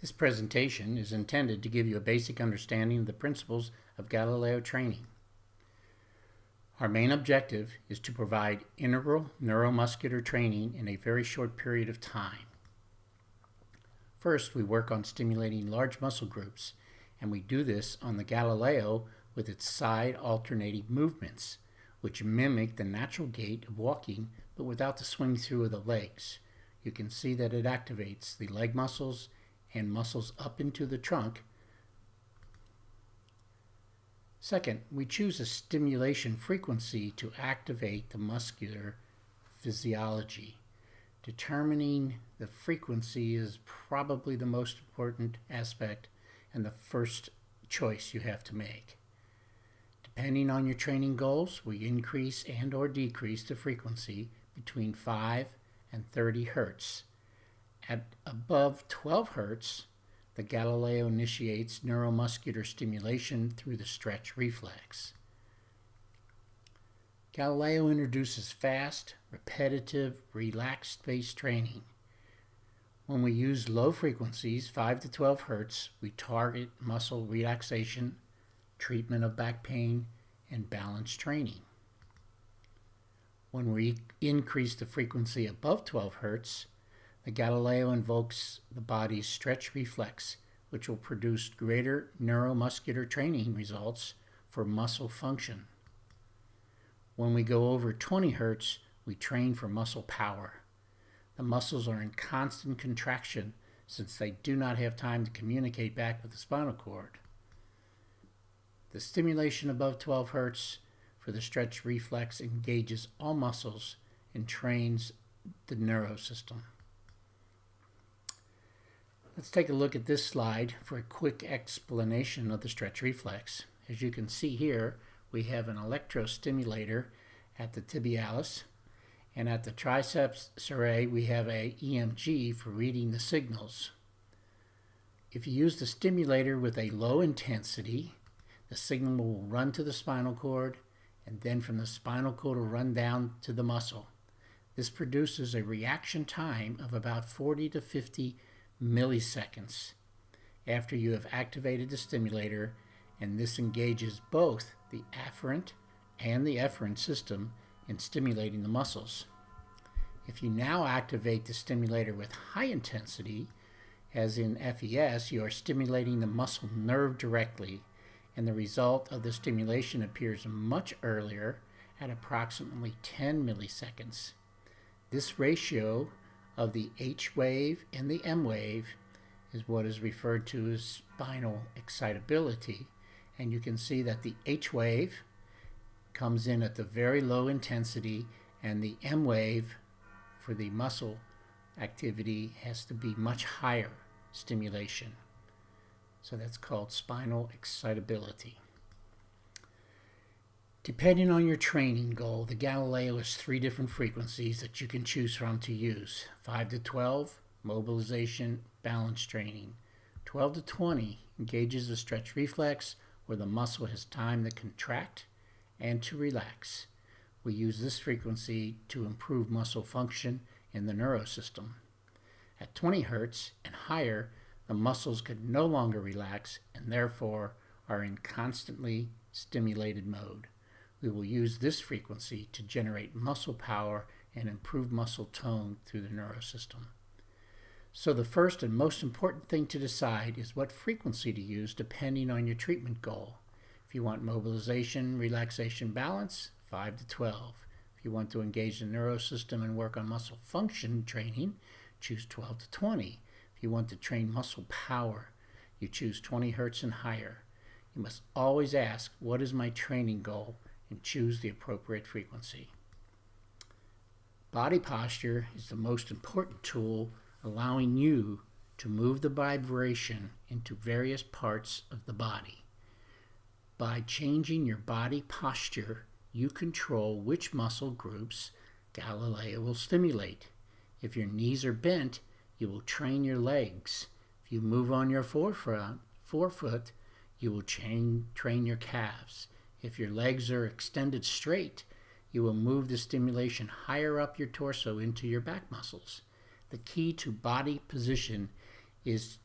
This presentation is intended to give you a basic understanding of the principles of Galileo training. Our main objective is to provide integral neuromuscular training in a very short period of time. First, we work on stimulating large muscle groups, and we do this on the Galileo with its side alternating movements, which mimic the natural gait of walking but without the swing through of the legs. You can see that it activates the leg muscles and muscles up into the trunk. Second, we choose a stimulation frequency to activate the muscular physiology. Determining the frequency is probably the most important aspect and the first choice you have to make. Depending on your training goals, we increase and or decrease the frequency between 5 and 30 hertz. At above 12 hertz, the Galileo initiates neuromuscular stimulation through the stretch reflex. Galileo introduces fast, repetitive, relaxed-based training. When we use low frequencies, 5 to 12 hertz, we target muscle relaxation, treatment of back pain, and balance training. When we increase the frequency above 12 hertz, the Galileo invokes the body's stretch reflex, which will produce greater neuromuscular training results for muscle function. When we go over 20 hertz, we train for muscle power. The muscles are in constant contraction since they do not have time to communicate back with the spinal cord. The stimulation above 12 hertz for the stretch reflex engages all muscles and trains the neurosystem. Let's take a look at this slide for a quick explanation of the stretch reflex. As you can see here, we have an electrostimulator at the tibialis, and at the triceps surae we have a EMG for reading the signals. If you use the stimulator with a low intensity, the signal will run to the spinal cord, and then from the spinal cord will run down to the muscle. This produces a reaction time of about 40 to 50 milliseconds after you have activated the stimulator, and this engages both the afferent and the efferent system in stimulating the muscles. If you now activate the stimulator with high intensity, as in FES, you are stimulating the muscle nerve directly, and the result of the stimulation appears much earlier at approximately 10 milliseconds. This ratio of the H wave and the M wave is what is referred to as spinal excitability, and you can see that the H wave comes in at the very low intensity, and the M wave for the muscle activity has to be much higher stimulation. So that's called spinal excitability. Depending on your training goal, the Galileo has 3 different frequencies that you can choose from to use. 5 to 12, mobilization, balance training. 12 to 20 engages the stretch reflex, where the muscle has time to contract and to relax. We use this frequency to improve muscle function in the neurosystem. At 20 hertz and higher, the muscles can no longer relax and therefore are in constantly stimulated mode. We will use this frequency to generate muscle power and improve muscle tone through the neurosystem. So the first and most important thing to decide is what frequency to use depending on your treatment goal. If you want mobilization, relaxation, balance, 5 to 12. If you want to engage the neurosystem and work on muscle function training, choose 12 to 20. If you want to train muscle power, you choose 20 hertz and higher. You must always ask, what is my training goal, and choose the appropriate frequency. Body posture is the most important tool, allowing you to move the vibration into various parts of the body. By changing your body posture, you control which muscle groups Galileo will stimulate. If your knees are bent, you will train your legs. If you move on your forefoot, you will train your calves. If your legs are extended straight, you will move the stimulation higher up your torso into your back muscles. The key to body position is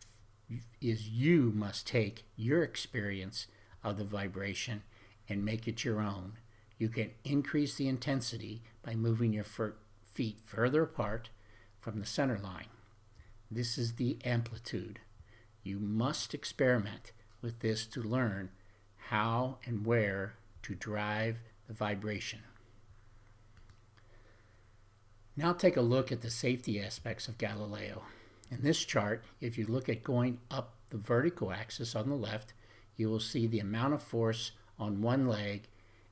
is you must take your experience of the vibration and make it your own. You can increase the intensity by moving your feet further apart from the center line. This is the amplitude. You must experiment with this to learn how and where to drive the vibration. Now take a look at the safety aspects of Galileo. In this chart, if you look at going up the vertical axis on the left, you will see the amount of force on one leg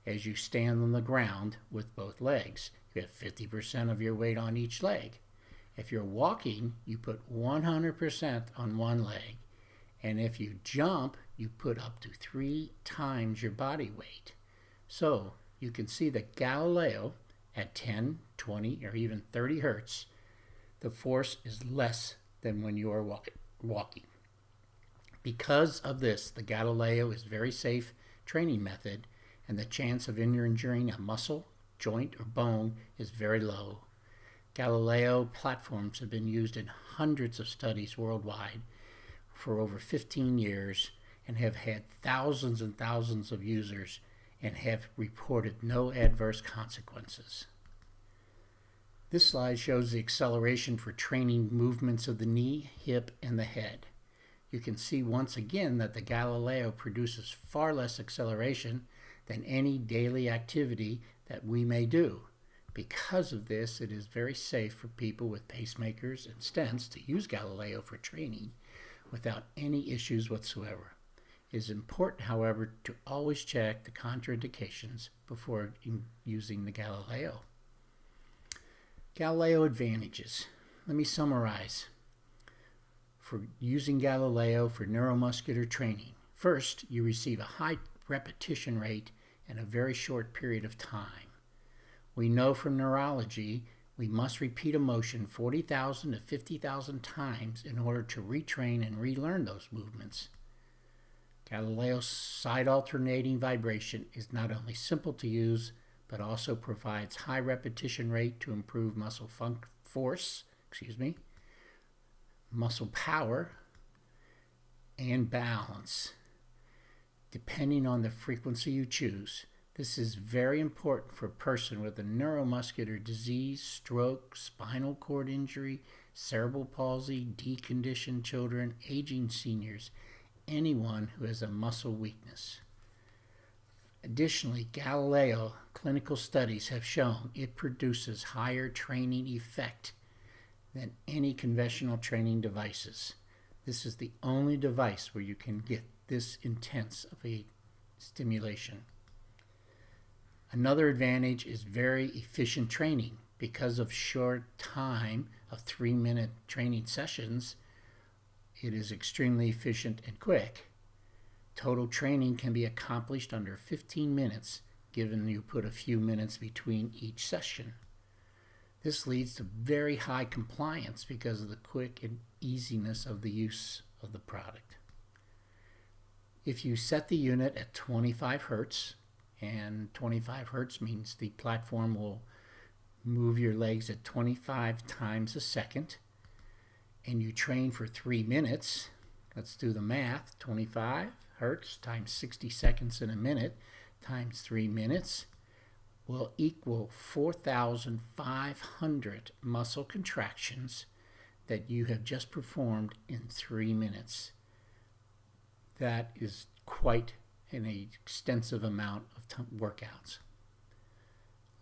as you stand on the ground with both legs. You have 50% of your weight on each leg. If you're walking, you put 100% on one leg. And if you jump, you put up to 3 times your body weight. So you can see that Galileo at 10, 20, or even 30 hertz, the force is less than when you are walking. Because of this, the Galileo is a very safe training method, and the chance of injuring a muscle, joint, or bone is very low. Galileo platforms have been used in hundreds of studies worldwide for over 15 years and have had thousands and thousands of users and have reported no adverse consequences. This slide shows the acceleration for training movements of the knee, hip, and the head. You can see once again that the Galileo produces far less acceleration than any daily activity that we may do. Because of this, it is very safe for people with pacemakers and stents to use Galileo for training without any issues whatsoever. It is important, however, to always check the contraindications before using the Galileo. Galileo advantages. Let me summarize. For using Galileo for neuromuscular training, first, you receive a high repetition rate in a very short period of time. We know from neurology we must repeat a motion 40,000 to 50,000 times in order to retrain and relearn those movements. Galileo's side alternating vibration is not only simple to use, but also provides high repetition rate to improve muscle muscle power, and balance, depending on the frequency you choose. This is very important for a person with a neuromuscular disease, stroke, spinal cord injury, cerebral palsy, deconditioned children, aging seniors, anyone who has a muscle weakness. Additionally, Galileo clinical studies have shown it produces higher training effect than any conventional training devices. This is the only device where you can get this intense of a stimulation. Another advantage is very efficient training. Because of short time of 3-minute training sessions, it is extremely efficient and quick. Total training can be accomplished under 15 minutes, given you put a few minutes between each session. This leads to very high compliance because of the quick and easiness of the use of the product. If you set the unit at 25 hertz, and 25 hertz means the platform will move your legs at 25 times a second, and you train for 3 minutes, let's do the math, 25 hertz times 60 seconds in a minute times 3 minutes will equal 4,500 muscle contractions that you have just performed in 3 minutes. That is quite an extensive amount of workouts.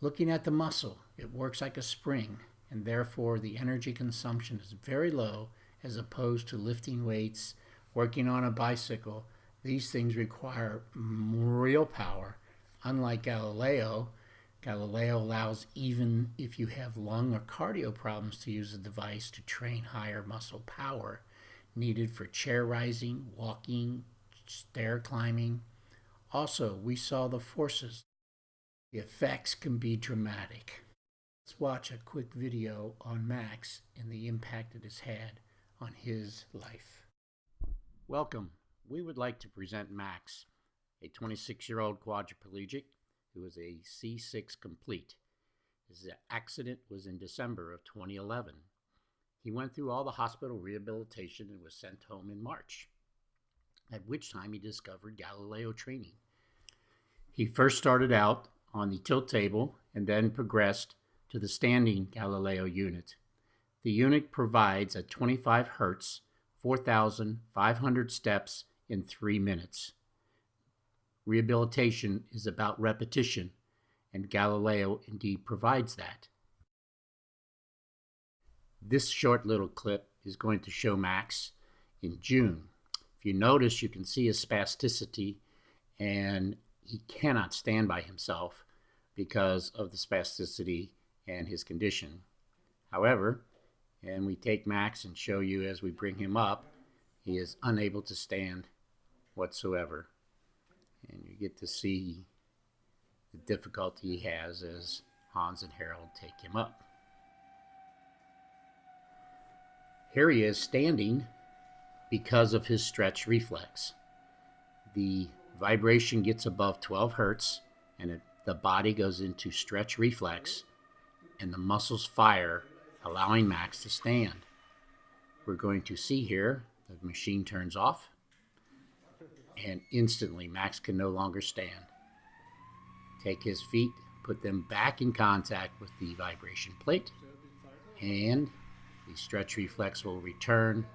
Looking at the muscle, it works like a spring, and therefore the energy consumption is very low as opposed to lifting weights, working on a bicycle. These things require real power. Unlike Galileo, Galileo allows even if you have lung or cardio problems to use the device to train higher muscle power needed for chair rising, walking, stair climbing. Also, we saw the forces. The effects can be dramatic. Let's watch a quick video on Max and the impact it has had on his life. Welcome. We would like to present Max, a 26-year-old quadriplegic who is a C6 complete. His accident was in December of 2011. He went through all the hospital rehabilitation and was sent home in March, at which time he discovered Galileo-Training. He first started out on the tilt table and then progressed to the standing Galileo unit. The unit provides at 25 Hertz, 4,500 steps in 3 minutes. Rehabilitation is about repetition, and Galileo indeed provides that. This short little clip is going to show Max in June. If you notice, you can see his spasticity, and he cannot stand by himself because of the spasticity and his condition. However, and we take Max and show you as we bring him up, he is unable to stand whatsoever. And you get to see the difficulty he has as Hans and Harold take him up. Here he is standing because of his stretch reflex. The vibration gets above 12 Hertz and the body goes into stretch reflex and the muscles fire, allowing Max to stand. We're going to see here the machine turns off and instantly Max can no longer stand. Take his feet, put them back in contact with the vibration plate, and the stretch reflex will return,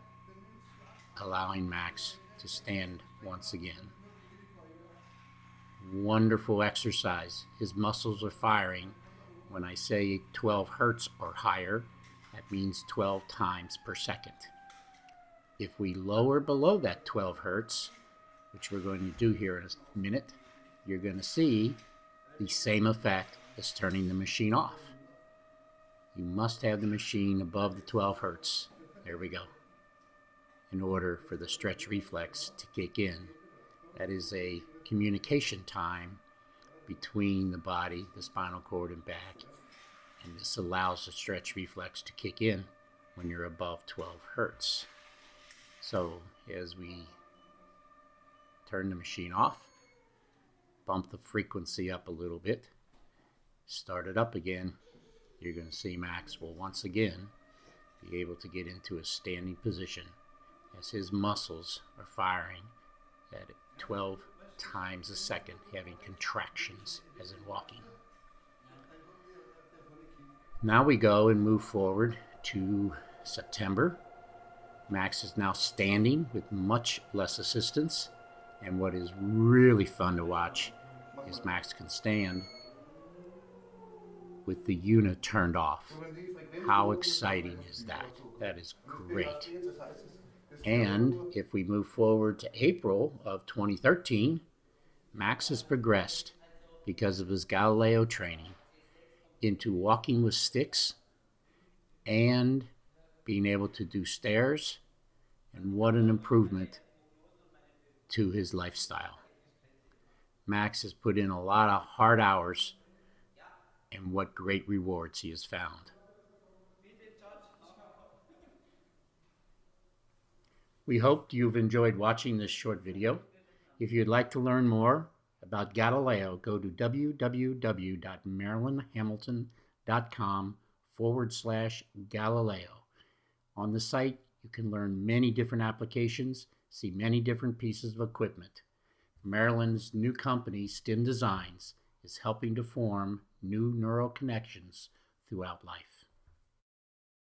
allowing Max to stand once again. Wonderful exercise. His muscles are firing. When I say 12 Hertz or higher, that means 12 times per second. If we lower below that 12 Hertz, which we're going to do here in a minute, you're going to see the same effect as turning the machine off. You must have the machine above the 12 Hertz. There we go. In order for the stretch reflex to kick in. That is a communication time between the body, the spinal cord, and back. And this allows the stretch reflex to kick in when you're above 12 Hertz. So as we turn the machine off, bump the frequency up a little bit, start it up again, you're going to see Max will once again be able to get into a standing position as his muscles are firing at 12 times a second, having contractions as in walking. Now we go and move forward to September. Max is now standing with much less assistance, and what is really fun to watch is Max can stand with the unit turned off. How exciting is that? That is great. And if we move forward to April of 2013, Max has progressed because of his Galileo training into walking with sticks and being able to do stairs, and what an improvement to his lifestyle. Max has put in a lot of hard hours, and what great rewards he has found. We hope you've enjoyed watching this short video. If you'd like to learn more about Galileo, go to www.marilynhamilton.com/Galileo. On the site, you can learn many different applications, see many different pieces of equipment. Marilyn's new company, STEM Designs, is helping to form new neural connections throughout life.